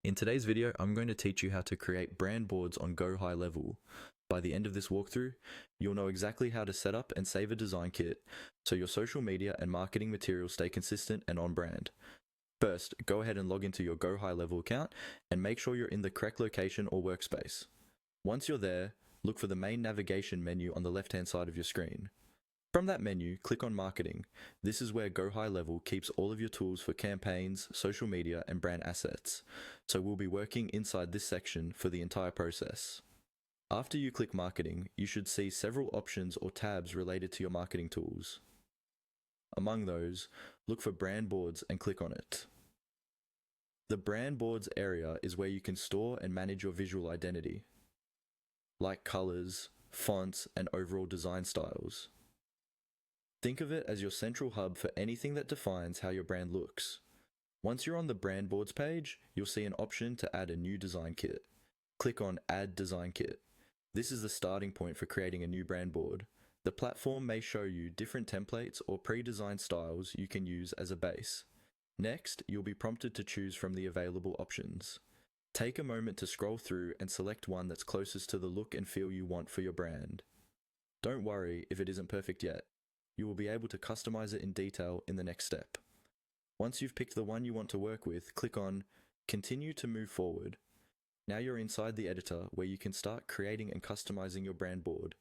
In today's video, I'm going to teach you how to create brand boards on Go High Level. By the end of this walkthrough, you'll know exactly how to set up and save a design kit so your social media and marketing materials stay consistent and on brand. First, go ahead and log into your Go High Level account and make sure you're in the correct location or workspace. Once you're there, look for the main navigation menu on the left-hand side of your screen. From that menu, click on Marketing. This is where Go High Level keeps all of your tools for campaigns, social media, and brand assets. So we'll be working inside this section for the entire process. After you click Marketing, you should see several options or tabs related to your marketing tools. Among those, look for Brand Boards and click on it. The Brand Boards area is where you can store and manage your visual identity, like colors, fonts, and overall design styles. Think of it as your central hub for anything that defines how your brand looks. Once you're on the Brand Boards page, you'll see an option to add a new design kit. Click on Add Design Kit. This is the starting point for creating a new brand board. The platform may show you different templates or pre-designed styles you can use as a base. Next, you'll be prompted to choose from the available options. Take a moment to scroll through and select one that's closest to the look and feel you want for your brand. Don't worry if it isn't perfect yet. You will be able to customize it in detail in the next step. Once you've picked the one you want to work with, click on Continue to move forward. Now you're inside the editor where you can start creating and customizing your brand board.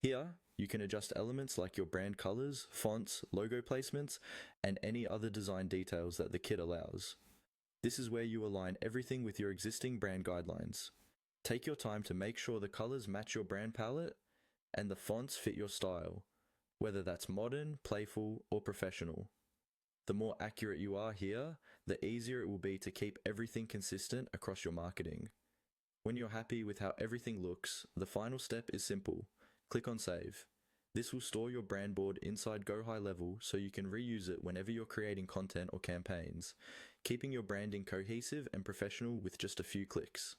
Here, you can adjust elements like your brand colors, fonts, logo placements, and any other design details that the kit allows. This is where you align everything with your existing brand guidelines. Take your time to make sure the colors match your brand palette and the fonts fit your style, whether that's modern, playful, or professional. The more accurate you are here, the easier it will be to keep everything consistent across your marketing. When you're happy with how everything looks, the final step is simple. Click on Save. This will store your brand board inside Go High Level so you can reuse it whenever you're creating content or campaigns, keeping your branding cohesive and professional with just a few clicks.